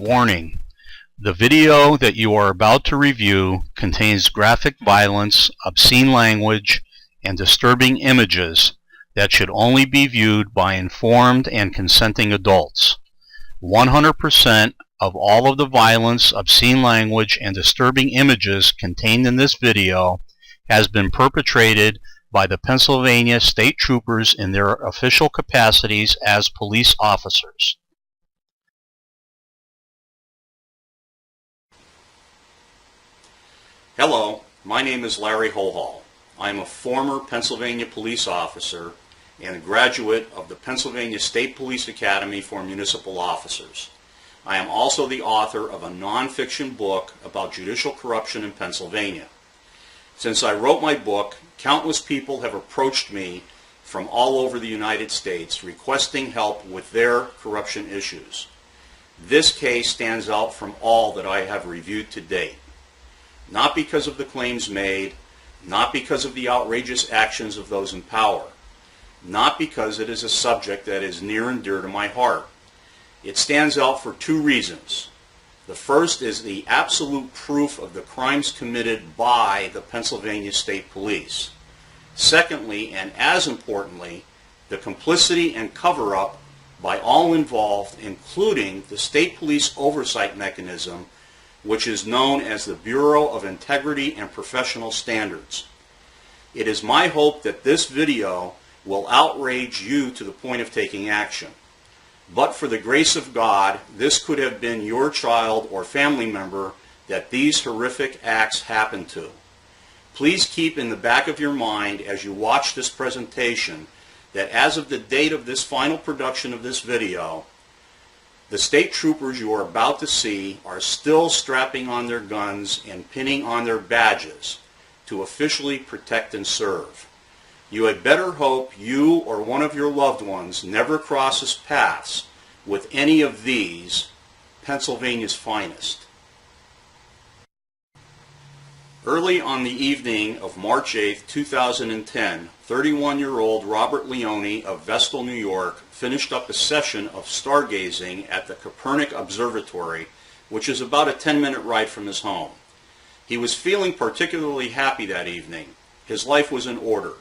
Warning: the video that you are about to review contains graphic violence, obscene language, and disturbing images that should only be viewed by informed and consenting adults. 100% of all of the violence, obscene language, and disturbing images contained in this video has been perpetrated by the Pennsylvania State Troopers in their official capacities as police officers. Hello, my name is Larry Holhall. I am a former Pennsylvania police officer and a graduate of the Pennsylvania State Police Academy for Municipal Officers. I am also the author of a nonfiction book about judicial corruption in Pennsylvania. Since I wrote my book, countless people have approached me from all over the United States requesting help with their corruption issues. This case stands out from all that I have reviewed to date. Not because of the claims made, not because of the outrageous actions of those in power, not because it is a subject that is near and dear to my heart. It stands out for two reasons. The first is the absolute proof of the crimes committed by the Pennsylvania State Police. Secondly, and as importantly, the complicity and cover-up by all involved, including the State Police Oversight Mechanism, which is known as the Bureau of Integrity and Professional Standards. It is my hope that this video will outrage you to the point of taking action. But for the grace of God, this could have been your child or family member that these horrific acts happened to. Please keep in the back of your mind as you watch this presentation that as of the date of this final production of this video, the state troopers you are about to see are still strapping on their guns and pinning on their badges to officially protect and serve. You had better hope you or one of your loved ones never crosses paths with any of these Pennsylvania's finest. Early on the evening of March 8, 2010, 31-year-old Robert Leone of Vestal, New York, finished up a session of stargazing at the Copernic Observatory, which is about a 10-minute ride from his home. He was feeling particularly happy that evening. His life was in order.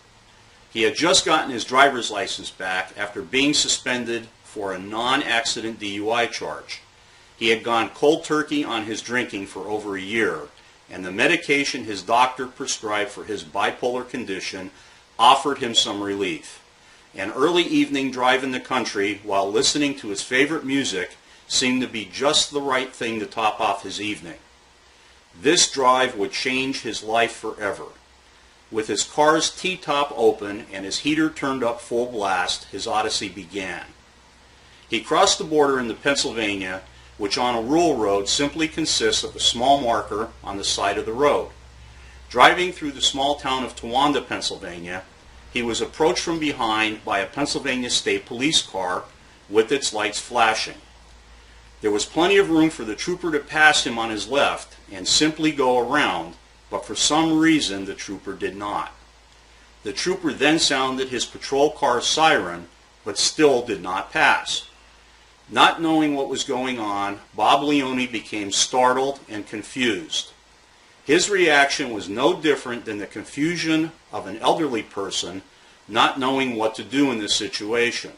He had just gotten his driver's license back after being suspended for a non-accident DUI charge. He had gone cold turkey on his drinking for over a year, and the medication his doctor prescribed for his bipolar condition offered him some relief. An early evening drive in the country while listening to his favorite music seemed to be just the right thing to top off his evening. This drive would change his life forever. With his car's T-top open and his heater turned up full blast, his odyssey began. He crossed the border into Pennsylvania, which on a rural road simply consists of a small marker on the side of the road. Driving through the small town of Towanda, Pennsylvania, he was approached from behind by a Pennsylvania State Police car with its lights flashing. There was plenty of room for the trooper to pass him on his left and simply go around, but for some reason the trooper did not. The trooper then sounded his patrol car's siren, but still did not pass. Not knowing what was going on, Bob Leone became startled and confused. His reaction was no different than the confusion of an elderly person not knowing what to do in this situation.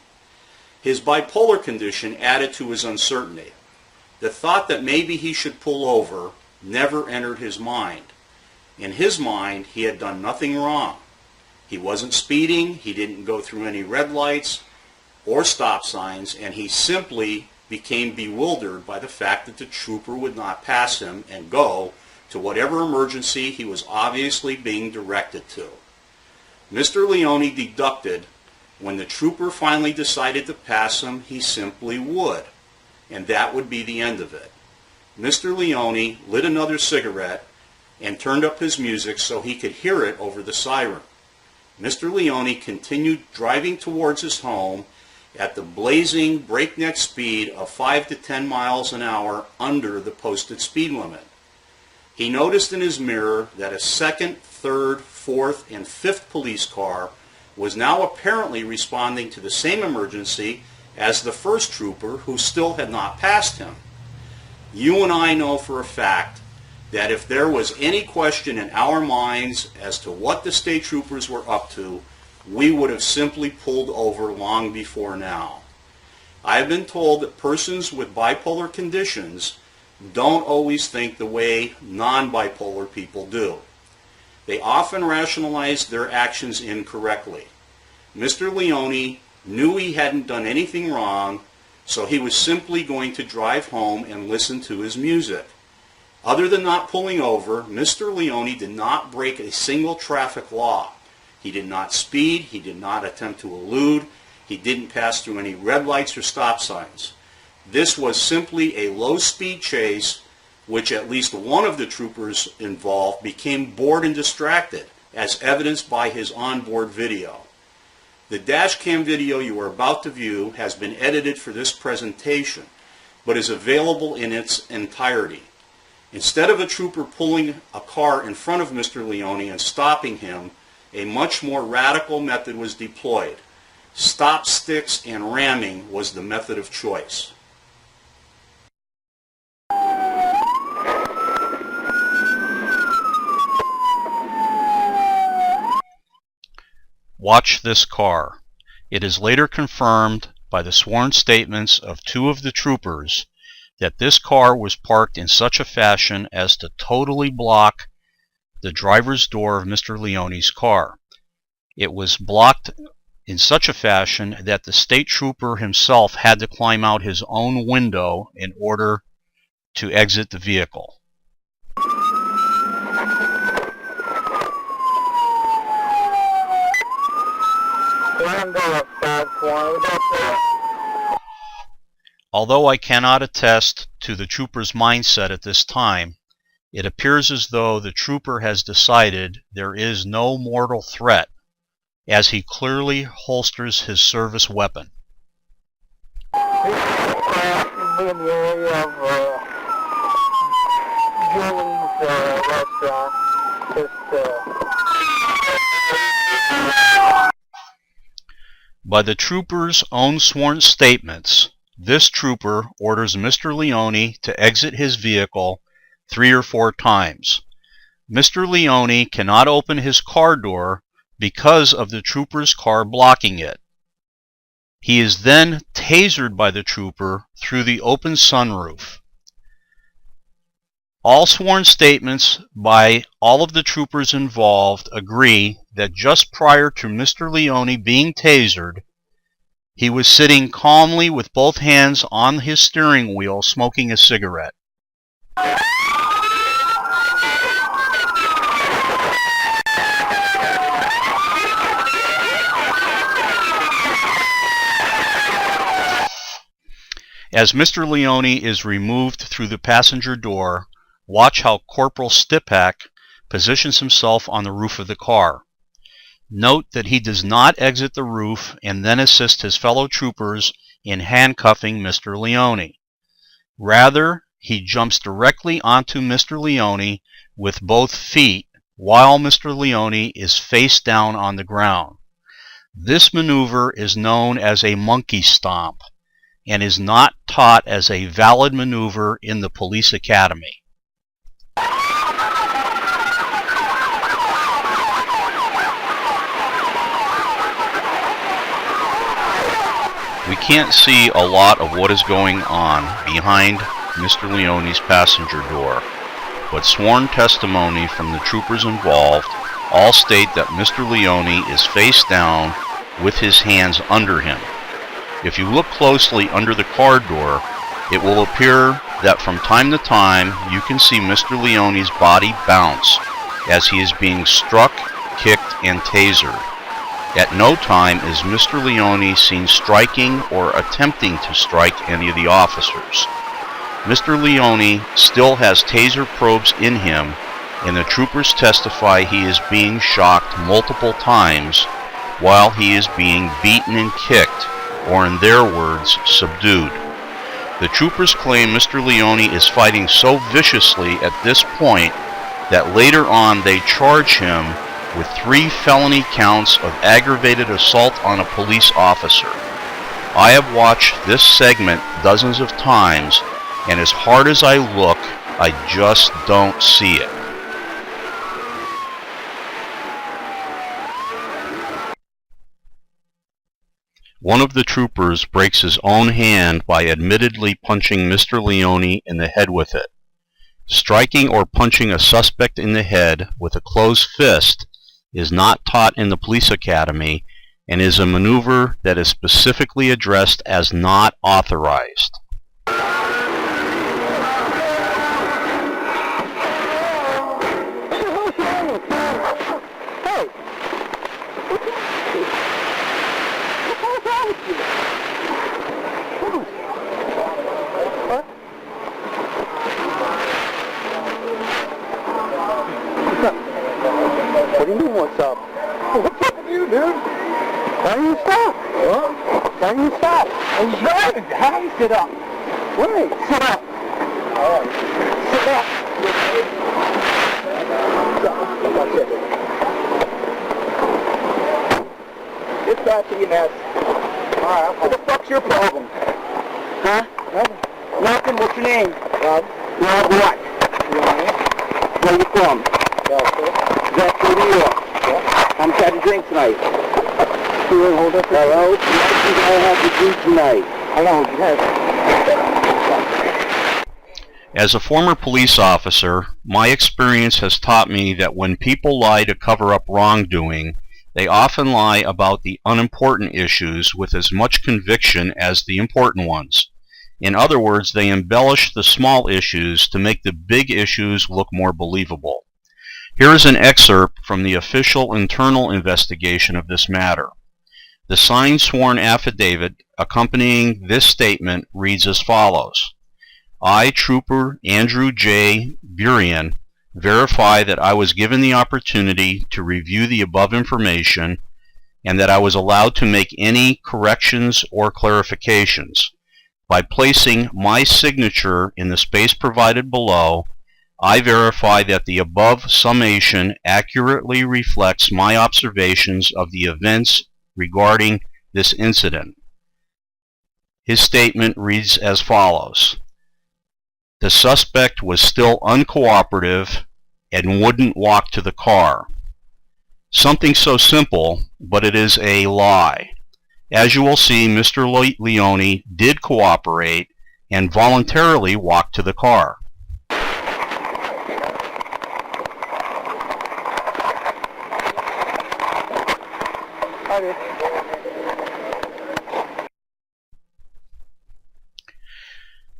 His bipolar condition added to his uncertainty. The thought that maybe he should pull over never entered his mind. In his mind, he had done nothing wrong. He wasn't speeding, he didn't go through any red lights or stop signs, and he simply became bewildered by the fact that the trooper would not pass him and go to whatever emergency he was obviously being directed to. Mr. Leone deducted when the trooper finally decided to pass him, he simply would, and that would be the end of it. Mr. Leone lit another cigarette and turned up his music so he could hear it over the siren. Mr. Leone continued driving towards his home at the blazing breakneck speed of 5 to 10 miles an hour under the posted speed limit. He noticed in his mirror that a second, third, fourth, and fifth police car was now apparently responding to the same emergency as the first trooper who still had not passed him. You and I know for a fact that if there was any question in our minds as to what the state troopers were up to, we would have simply pulled over long before now. I have been told that persons with bipolar conditions don't always think the way non-bipolar people do. They often rationalize their actions incorrectly. Mr. Leone knew he hadn't done anything wrong, so he was simply going to drive home and listen to his music. Other than not pulling over, Mr. Leone did not break a single traffic law. He did not speed, he did not attempt to elude, he didn't pass through any red lights or stop signs. This was simply a low-speed chase, which at least one of the troopers involved became bored and distracted, as evidenced by his onboard video. The dash cam video you are about to view has been edited for this presentation, but is available in its entirety. Instead of a trooper pulling a car in front of Mr. Leone and stopping him, a much more radical method was deployed. Stop sticks and ramming was the method of choice. Watch this car. It is later confirmed by the sworn statements of two of the troopers that this car was parked in such a fashion as to totally block the driver's door of Mr. Leone's car. It was blocked in such a fashion that the state trooper himself had to climb out his own window in order to exit the vehicle. Although I cannot attest to the trooper's mindset at this time, it appears as though the trooper has decided there is no mortal threat, as he clearly holsters his service weapon. By the trooper's own sworn statements, this trooper orders Mr. Leone to exit his vehicle 3 or 4 times. Mr. Leone cannot open his car door because of the trooper's car blocking it. He is then tasered by the trooper through the open sunroof. All sworn statements by all of the troopers involved agree that just prior to Mr. Leone being tasered, he was sitting calmly with both hands on his steering wheel smoking a cigarette. As Mr. Leone is removed through the passenger door, watch how Corporal Stipak positions himself on the roof of the car. Note that he does not exit the roof and then assist his fellow troopers in handcuffing Mr. Leone. Rather, he jumps directly onto Mr. Leone with both feet while Mr. Leone is face down on the ground. This maneuver is known as a monkey stomp and is not taught as a valid maneuver in the police academy. We can't see a lot of what is going on behind Mr. Leone's passenger door, but sworn testimony from the troopers involved all state that Mr. Leone is face down with his hands under him. If you look closely under the car door, it will appear that from time to time you can see Mr. Leone's body bounce as he is being struck, kicked, and tasered. At no time is Mr. Leone seen striking or attempting to strike any of the officers. Mr. Leone still has taser probes in him, and the troopers testify he is being shocked multiple times while he is being beaten and kicked, or in their words, subdued. The troopers claim Mr. Leone is fighting so viciously at this point that later on they charge him with 3 felony counts of aggravated assault on a police officer. I have watched this segment dozens of times, and as hard as I look, I just don't see it. One of the troopers breaks his own hand by admittedly punching Mr. Leone in the head with it. Striking or punching a suspect in the head with a closed fist is not taught in the police academy and is a maneuver that is specifically addressed as not authorized. What do you mean, what's up? What's up with you, dude? Why do you stop? What? Why do you stop? I'm driving. How do you sit up? Wait, sit up. All right. Sit up. That's it. Get back to your nest. All right. What the fuck's your problem? Huh? Nothing. What's your name? Rob. Rob what? Where you from? That's from New York. Yeah. I'm trying to drink tonight. Hold up. Hello? What do I have to drink tonight? I know. You have. As a former police officer, my experience has taught me that when people lie to cover up wrongdoing, they often lie about the unimportant issues with as much conviction as the important ones. In other words, they embellish the small issues to make the big issues look more believable. Here is an excerpt from the official internal investigation of this matter. The signed sworn affidavit accompanying this statement reads as follows. I, Trooper Andrew J. Burian, verify that I was given the opportunity to review the above information and that I was allowed to make any corrections or clarifications. By placing my signature in the space provided below, I verify that the above summation accurately reflects my observations of the events regarding this incident. His statement reads as follows. The suspect was still uncooperative and wouldn't walk to the car. Something so simple, but it is a lie. As you will see, Mr. Leone did cooperate and voluntarily walked to the car.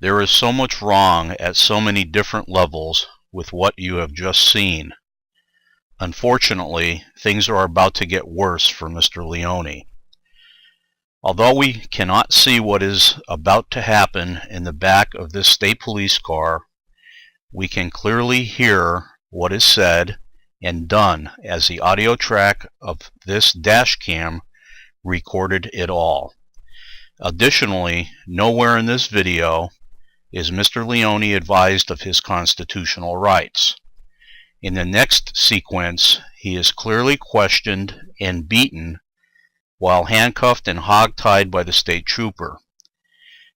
There is so much wrong at so many different levels with what you have just seen. Unfortunately, things are about to get worse for Mr. Leone. Although we cannot see what is about to happen in the back of this state police car, we can clearly hear what is said and done as the audio track of this dash cam recorded it all. Additionally, nowhere in this video is Mr. Leone advised of his constitutional rights. In the next sequence, he is clearly questioned and beaten while handcuffed and hogtied by the state trooper.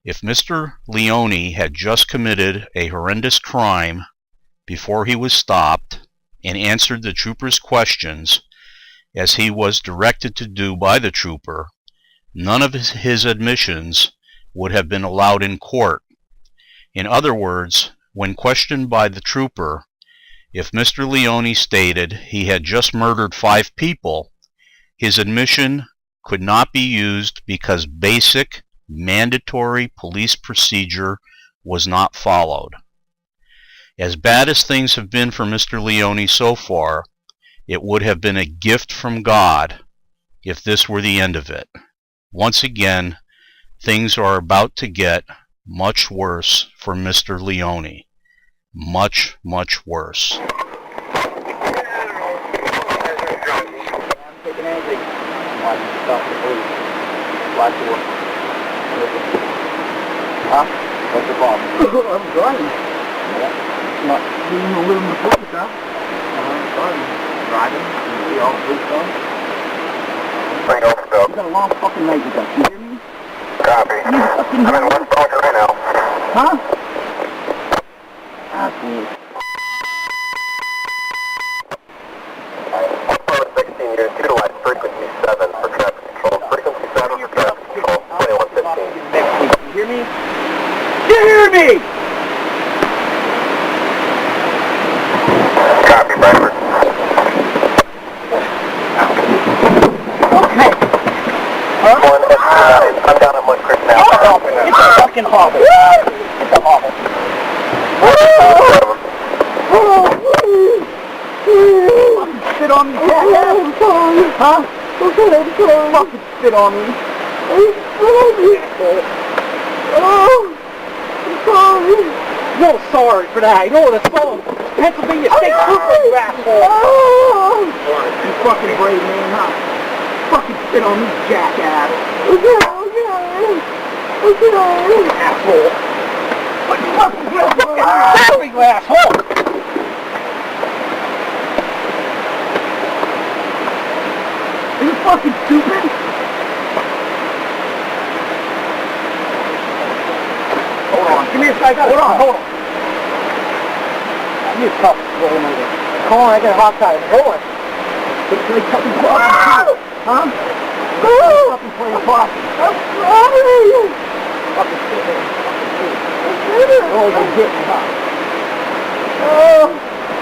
If Mr. Leone had just committed a horrendous crime before he was stopped and answered the trooper's questions, as he was directed to do by the trooper, none of his admissions would have been allowed in court. In other words, when questioned by the trooper, if Mr. Leone stated he had just murdered 5 people, his admission could not be used because basic, mandatory police procedure was not followed. As bad as things have been for Mr. Leone so far, it would have been a gift from God if this were the end of it. Once again, things are about to get much worse for Mr. Leone. Much, much worse. Huh? What's the problem? I'm driving. Not even a little bit of huh? I'm driving. Driving? You see all the police cars? Bring over, Bill. You got a long fucking night you got. You hear me? Copy. I'm in West Palmer right now. Huh? 16 years, utilize frequency 7 for traffic control. Frequency 7 for traffic control, 2115. You hear me? You hear me? Copy, Bradford. Okay. Huh? 1 I'm down at Mud Creek now. It's a fucking hobble. It's a hobble. Fucking spit on me, jackass. Huh? Fucking spit on me. No, sorry for that. You know what it's called? Pennsylvania State Trooper, you asshole. You fucking brave man, huh? Fucking spit on me, jackass. Asshole. What the fuck is your fucking stabbing, you asshole? Are you fucking stupid? Hold on, give me a second. Hold on. Give me a cup. Come on, I got a hot tire. Hold on. Can I cut and fucking huh? Fucking playing possum. I'm sorry. Fucking shit, man. Oh, you hit me, huh?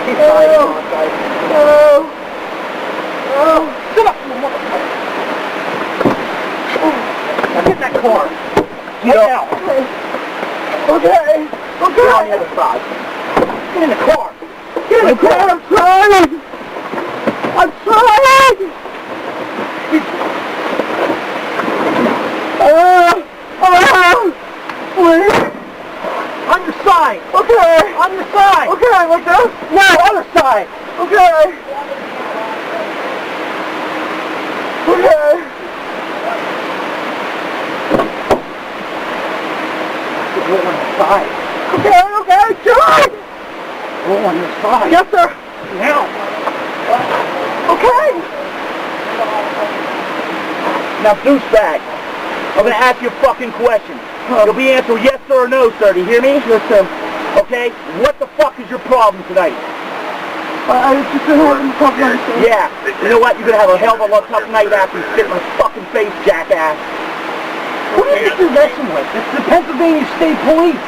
He's dying on, guys. Sit up, you motherfucker. Now get in that car. Get out. Okay. Get on the other side. Get in the car. Get in the car. I'm trying. On your side. Okay. On your side. Okay, like this? No, other side. Okay. Roll on your side. Okay, John! Roll on your side. Yes, sir. Now. Okay. Now, douchebag, I'm going to ask you a fucking question. You'll be answering yes, sir, or no, sir. Do you hear me? Yes, sir. Okay, what the fuck is your problem tonight? I was just having a tough night, sir. Yeah, you know what? You're going to have a hell of a lot tough night after you spit in my fucking face, jackass. What are you messing with? It's the Pennsylvania State Police.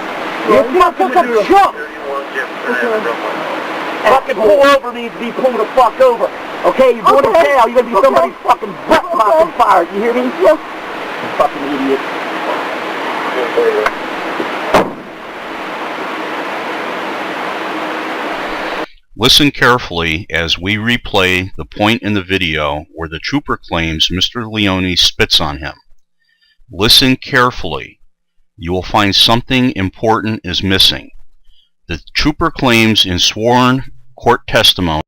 You're fucking chump. Fucking pull over needs to be pulled the fuck over. Okay, you're going to jail. You're going to be somebody's fucking butt on fire. You hear me? Yes. You fucking idiot. Listen carefully as we replay the point in the video where the trooper claims Mr. Leone spits on him. Listen carefully. You will find something important is missing. The trooper claims in sworn court testimony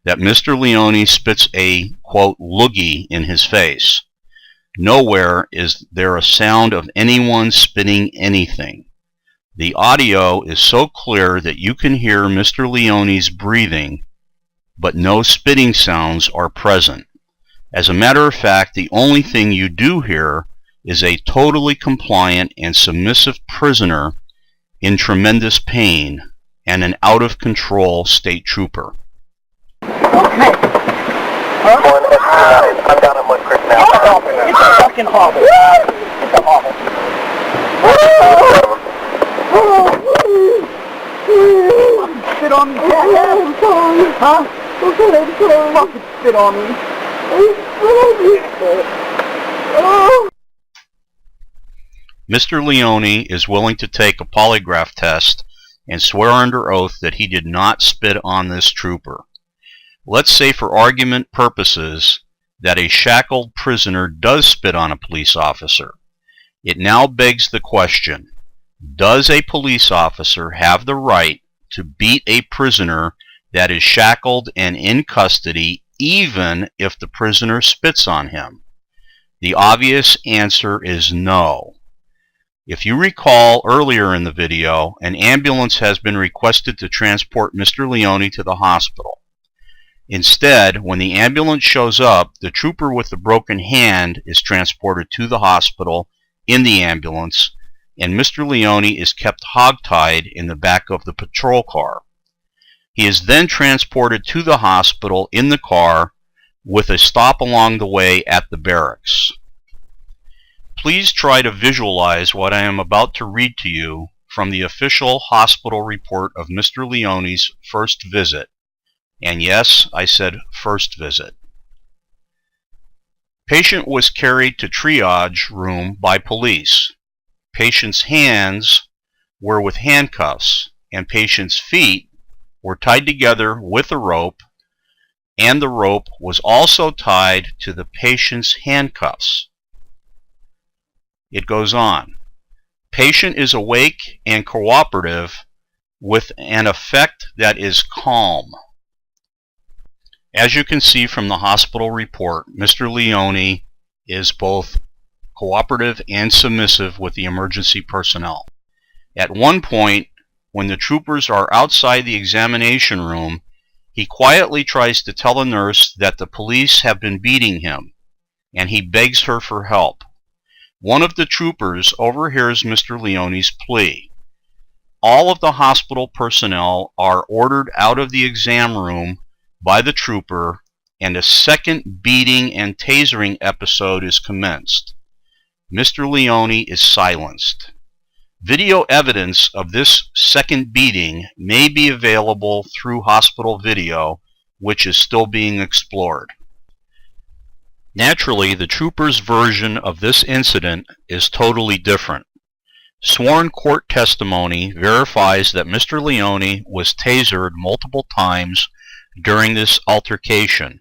that Mr. Leone spits a, quote, loogie in his face. Nowhere is there a sound of anyone spitting anything. The audio is so clear that you can hear Mr. Leone's breathing, but no spitting sounds are present. As a matter of fact, the only thing you do hear is a totally compliant and submissive prisoner in tremendous pain and an out-of-control state trooper. Okay. Huh? I'm down at Mud Creek now. It's a fucking hobble. It's a hobble. Fucking spit on me, jackass. Huh? Fucking spit on me. Mr. Leone is willing to take a polygraph test and swear under oath that he did not spit on this trooper. Let's say for argument purposes that a shackled prisoner does spit on a police officer. It now begs the question, does a police officer have the right to beat a prisoner that is shackled and in custody even if the prisoner spits on him? The obvious answer is no. If you recall earlier in the video, an ambulance has been requested to transport Mr. Leone to the hospital. Instead, when the ambulance shows up, the trooper with the broken hand is transported to the hospital in the ambulance, and Mr. Leone is kept hogtied in the back of the patrol car. He is then transported to the hospital in the car with a stop along the way at the barracks. Please try to visualize what I am about to read to you from the official hospital report of Mr. Leone's first visit. And yes, I said first visit. Patient was carried to triage room by police. Patient's hands were with handcuffs, and patient's feet were tied together with a rope, and the rope was also tied to the patient's handcuffs. It goes on. Patient is awake and cooperative with an effect that is calm. As you can see from the hospital report, Mr. Leone is both cooperative and submissive with the emergency personnel. At one point, when the troopers are outside the examination room, he quietly tries to tell a nurse that the police have been beating him, and he begs her for help. One of the troopers overhears Mr. Leone's plea. All of the hospital personnel are ordered out of the exam room by the trooper, and a second beating and tasering episode is commenced. Mr. Leone is silenced. Video evidence of this second beating may be available through hospital video, which is still being explored. Naturally, the trooper's version of this incident is totally different. Sworn court testimony verifies that Mr. Leone was tasered multiple times during this altercation,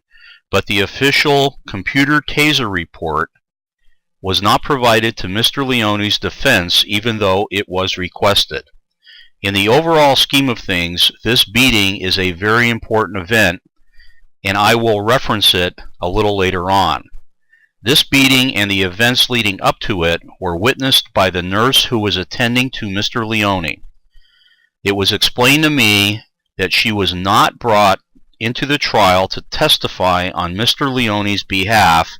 but the official computer taser report was not provided to Mr. Leone's defense, even though it was requested. In the overall scheme of things, this beating is a very important event, and I will reference it a little later on. This beating and the events leading up to it were witnessed by the nurse who was attending to Mr. Leone. It was explained to me that she was not brought into the trial to testify on Mr. Leone's behalf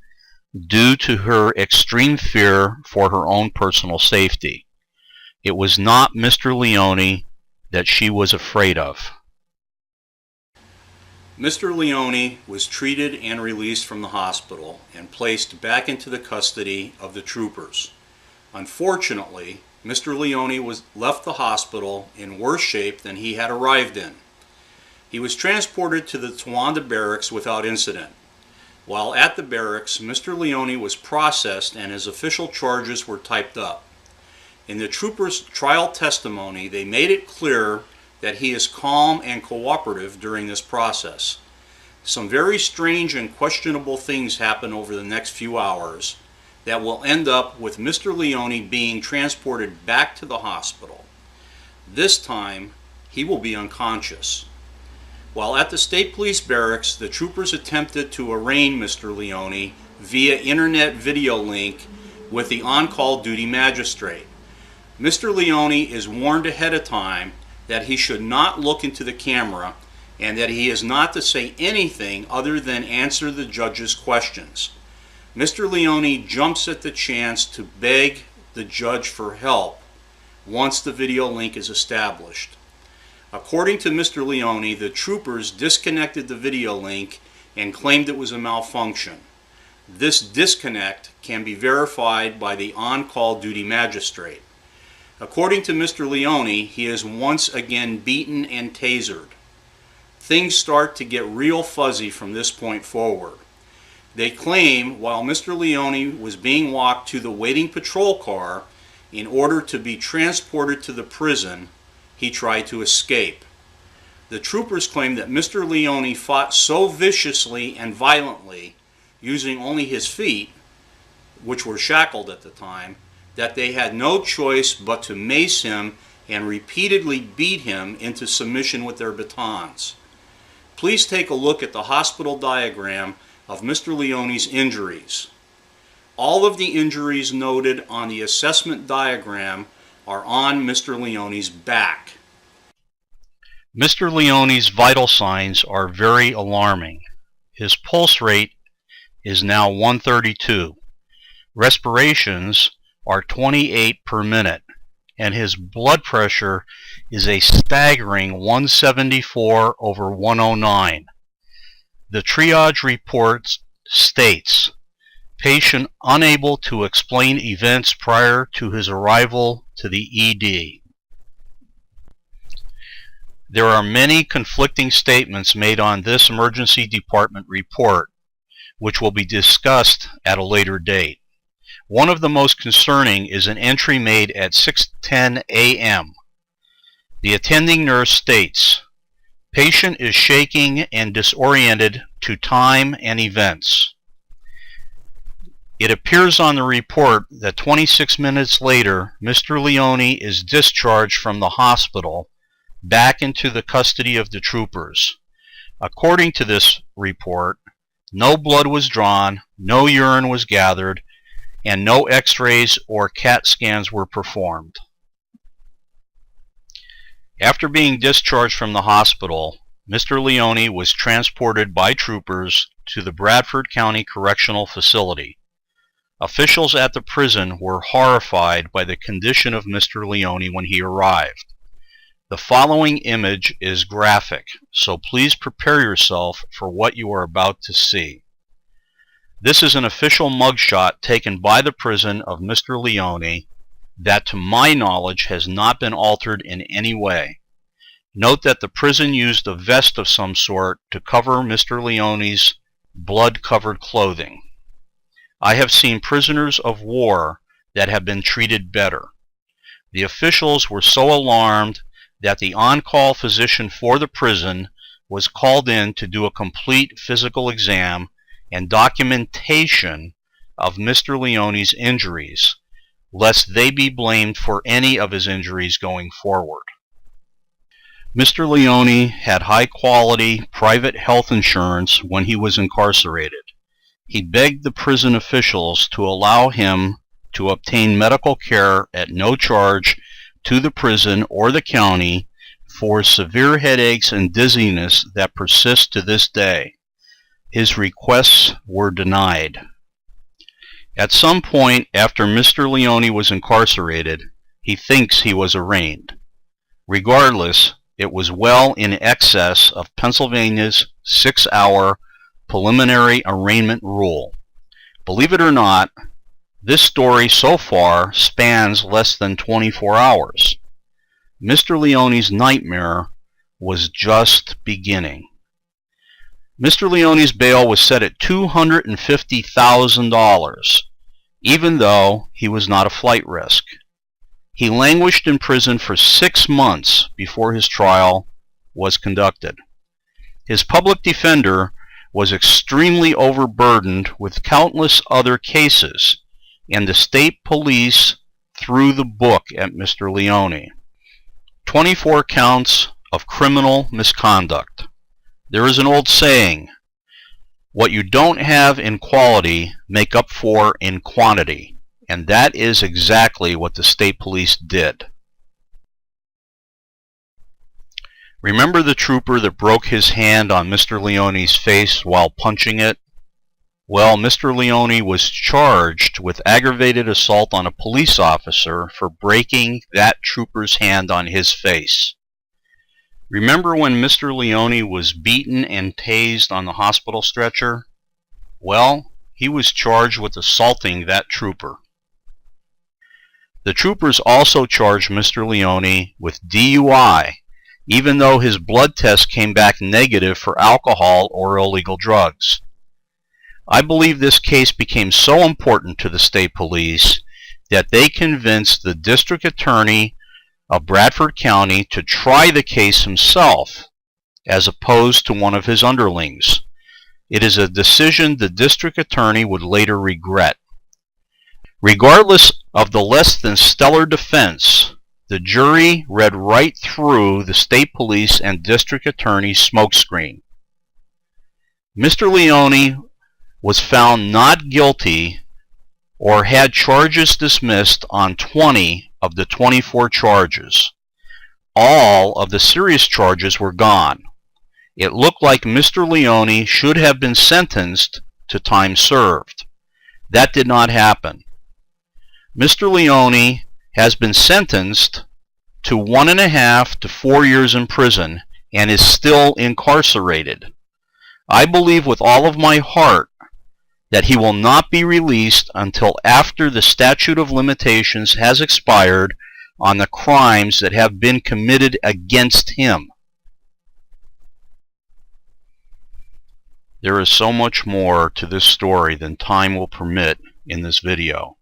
due to her extreme fear for her own personal safety. It was not Mr. Leone that she was afraid of. Mr. Leone was treated and released from the hospital and placed back into the custody of the troopers. Unfortunately, Mr. Leone left the hospital in worse shape than he had arrived in. He was transported to the Towanda barracks without incident. While at the barracks, Mr. Leone was processed and his official charges were typed up. In the troopers' trial testimony, they made it clear that he is calm and cooperative during this process. Some very strange and questionable things happen over the next few hours that will end up with Mr. Leone being transported back to the hospital. This time, he will be unconscious. While at the State Police Barracks, the troopers attempted to arraign Mr. Leone via internet video link with the on-call duty magistrate. Mr. Leone is warned ahead of time that he should not look into the camera and that he is not to say anything other than answer the judge's questions. Mr. Leone jumps at the chance to beg the judge for help once the video link is established. According to Mr. Leone, the troopers disconnected the video link and claimed it was a malfunction. This disconnect can be verified by the on-call duty magistrate. According to Mr. Leone, he is once again beaten and tasered. Things start to get real fuzzy from this point forward. They claim while Mr. Leone was being walked to the waiting patrol car in order to be transported to the prison, he tried to escape. The troopers claim that Mr. Leone fought so viciously and violently, using only his feet, which were shackled at the time, that they had no choice but to mace him and repeatedly beat him into submission with their batons. Please take a look at the hospital diagram of Mr. Leone's injuries. All of the injuries noted on the assessment diagram are on Mr. Leone's back. Mr. Leone's vital signs are very alarming. His pulse rate is now 132. Respirations are 28 per minute, and his blood pressure is a staggering 174/109. The triage report states, patient unable to explain events prior to his arrival to the ED. There are many conflicting statements made on this emergency department report, which will be discussed at a later date. One of the most concerning is an entry made at 6:10 a.m. The attending nurse states, patient is shaking and disoriented to time and events. It appears on the report that 26 minutes later, Mr. Leone is discharged from the hospital back into the custody of the troopers. According to this report, no blood was drawn, no urine was gathered, and no x-rays or CAT scans were performed. After being discharged from the hospital, Mr. Leone was transported by troopers to the Bradford County Correctional Facility. Officials at the prison were horrified by the condition of Mr. Leone when he arrived. The following image is graphic, so please prepare yourself for what you are about to see. This is an official mugshot taken by the prison of Mr. Leone that, to my knowledge, has not been altered in any way. Note that the prison used a vest of some sort to cover Mr. Leone's blood-covered clothing. I have seen prisoners of war that have been treated better. The officials were so alarmed that the on-call physician for the prison was called in to do a complete physical exam and documentation of Mr. Leone's injuries, lest they be blamed for any of his injuries going forward. Mr. Leone had high-quality private health insurance when he was incarcerated. He begged the prison officials to allow him to obtain medical care at no charge to the prison or the county for severe headaches and dizziness that persist to this day. His requests were denied. At some point after Mr. Leone was incarcerated, he thinks he was arraigned. Regardless, it was well in excess of Pennsylvania's 6-hour preliminary arraignment rule. Believe it or not, this story so far spans less than 24 hours. Mr. Leone's nightmare was just beginning. Mr. Leone's bail was set at $250,000, even though he was not a flight risk. He languished in prison for 6 months before his trial was conducted. His public defender was extremely overburdened with countless other cases, and the state police threw the book at Mr. Leone. 24 counts of criminal misconduct. There is an old saying, what you don't have in quality, make up for in quantity. And that is exactly what the state police did. Remember the trooper that broke his hand on Mr. Leone's face while punching it? Well, Mr. Leone was charged with aggravated assault on a police officer for breaking that trooper's hand on his face. Remember when Mr. Leone was beaten and tased on the hospital stretcher? Well, he was charged with assaulting that trooper. The troopers also charged Mr. Leone with DUI, even though his blood test came back negative for alcohol or illegal drugs. I believe this case became so important to the state police that they convinced the district attorney of Bradford County to try the case himself, as opposed to one of his underlings. It is a decision the district attorney would later regret. Regardless of the less than stellar defense, the jury read right through the state police and district attorney's smokescreen. Mr. Leone was found not guilty or had charges dismissed on 20 of the 24 charges. All of the serious charges were gone. It looked like Mr. Leone should have been sentenced to time served. That did not happen. Mr. Leone has been sentenced to 1.5 to 4 years in prison and is still incarcerated. I believe with all of my heart that he will not be released until after the statute of limitations has expired on the crimes that have been committed against him. There is so much more to this story than time will permit in this video,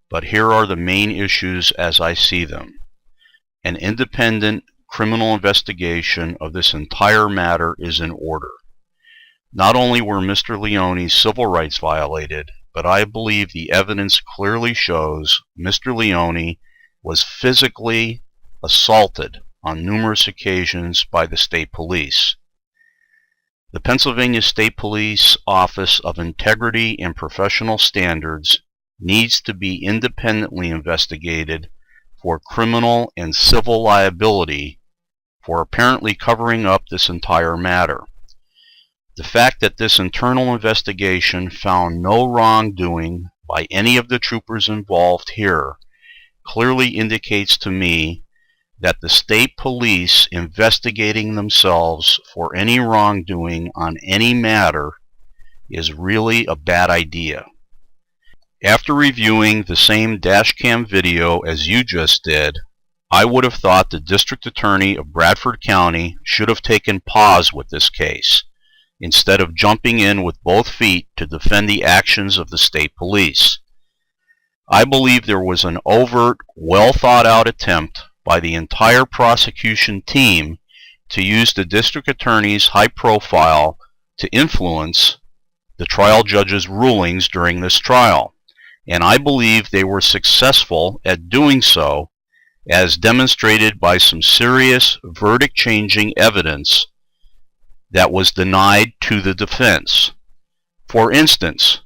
but here are the main issues as I see them. An independent criminal investigation of this entire matter is in order. Not only were Mr. Leone's civil rights violated, but I believe the evidence clearly shows Mr. Leone was physically assaulted on numerous occasions by the state police. The Pennsylvania State Police Office of Integrity and Professional Standards needs to be independently investigated for criminal and civil liability for apparently covering up this entire matter. The fact that this internal investigation found no wrongdoing by any of the troopers involved here clearly indicates to me that the state police investigating themselves for any wrongdoing on any matter is really a bad idea. After reviewing the same dashcam video as you just did, I would have thought the District Attorney of Bradford County should have taken pause with this case, instead of jumping in with both feet to defend the actions of the state police. I believe there was an overt, well-thought-out attempt by the entire prosecution team to use the district attorney's high profile to influence the trial judge's rulings during this trial, and I believe they were successful at doing so, as demonstrated by some serious verdict-changing evidence that was denied to the defense. For instance,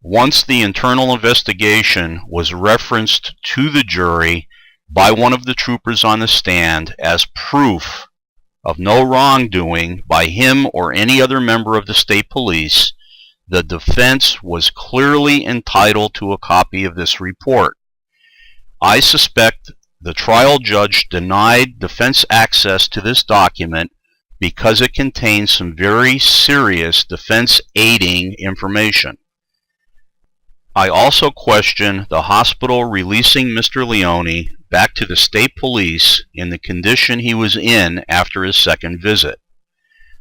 once the internal investigation was referenced to the jury by one of the troopers on the stand as proof of no wrongdoing by him or any other member of the state police, the defense was clearly entitled to a copy of this report. I suspect the trial judge denied defense access to this document because it contains some very serious defense-aiding information. I also question the hospital releasing Mr. Leone back to the state police in the condition he was in after his second visit.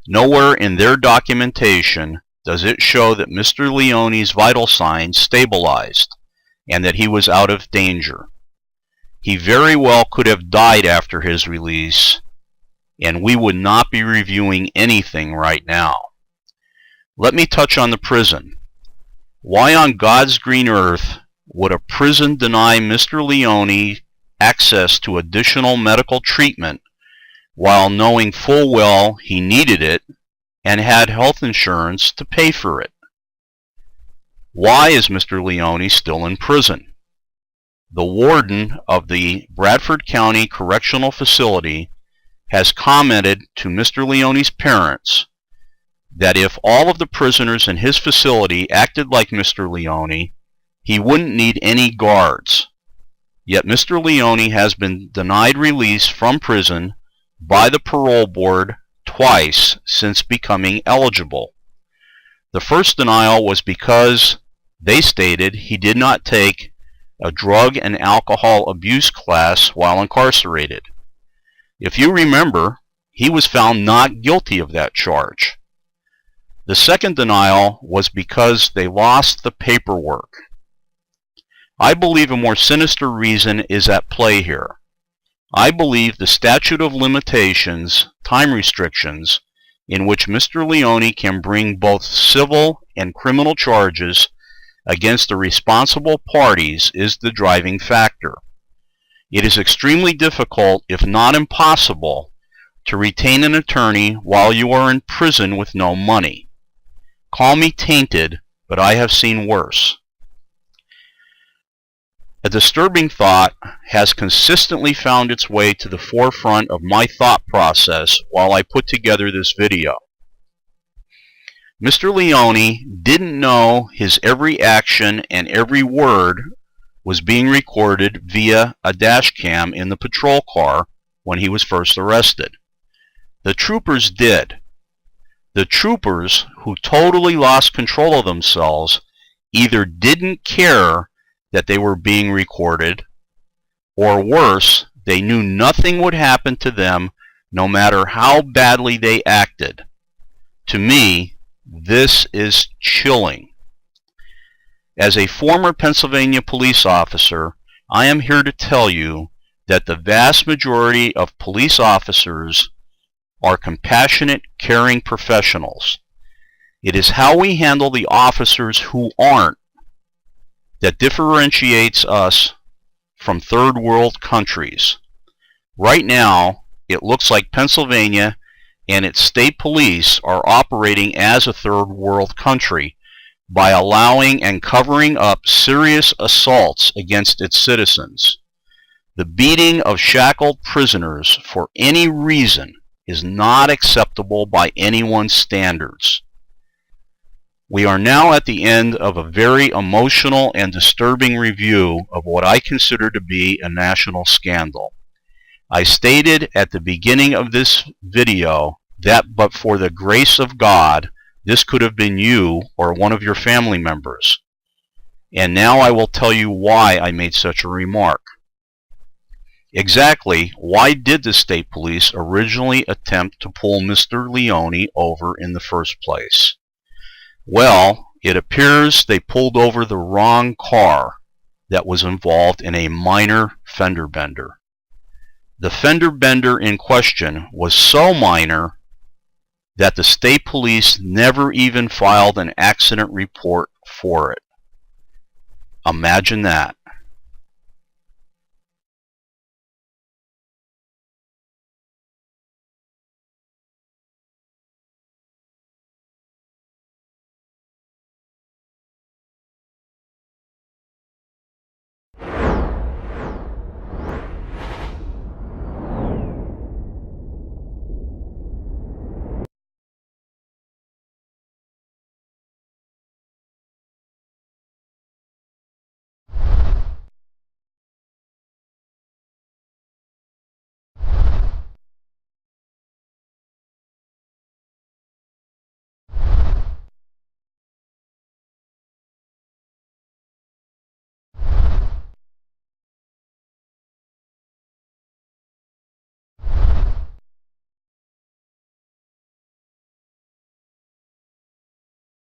Nowhere in their documentation does it show that Mr. Leone's vital signs stabilized and that he was out of danger. He very well could have died after his release, and we would not be reviewing anything right now. Let me touch on the prison. Why on God's green earth would a prison deny Mr. Leone access to additional medical treatment while knowing full well he needed it and had health insurance to pay for it? Why is Mr. Leone still in prison? The warden of the Bradford County Correctional Facility has commented to Mr. Leone's parents that if all of the prisoners in his facility acted like Mr. Leone, he wouldn't need any guards. Yet Mr. Leone has been denied release from prison by the parole board twice since becoming eligible. The first denial was because they stated he did not take a drug and alcohol abuse class while incarcerated. If you remember, he was found not guilty of that charge. The second denial was because they lost the paperwork. I believe a more sinister reason is at play here. I believe the statute of limitations, time restrictions, in which Mr. Leone can bring both civil and criminal charges against the responsible parties is the driving factor. It is extremely difficult, if not impossible, to retain an attorney while you are in prison with no money. Call me tainted, but I have seen worse. A disturbing thought has consistently found its way to the forefront of my thought process while I put together this video. Mr. Leone didn't know his every action and every word was being recorded via a dash cam in the patrol car when he was first arrested. The troopers did. The troopers, who totally lost control of themselves, either didn't care that they were being recorded, or worse, they knew nothing would happen to them no matter how badly they acted. To me, this is chilling. As a former Pennsylvania police officer, I am here to tell you that the vast majority of police officers are compassionate, caring professionals. It is how we handle the officers who aren't that differentiates us from third world countries. Right now, it looks like Pennsylvania and its state police are operating as a third world country by allowing and covering up serious assaults against its citizens. The beating of shackled prisoners for any reason is not acceptable by anyone's standards. We are now at the end of a very emotional and disturbing review of what I consider to be a national scandal. I stated at the beginning of this video that but for the grace of God, this could have been you or one of your family members. And now I will tell you why I made such a remark. Exactly why did the state police originally attempt to pull Mr. Leone over in the first place? Well, it appears they pulled over the wrong car that was involved in a minor fender bender. The fender bender in question was so minor that the state police never even filed an accident report for it. Imagine that.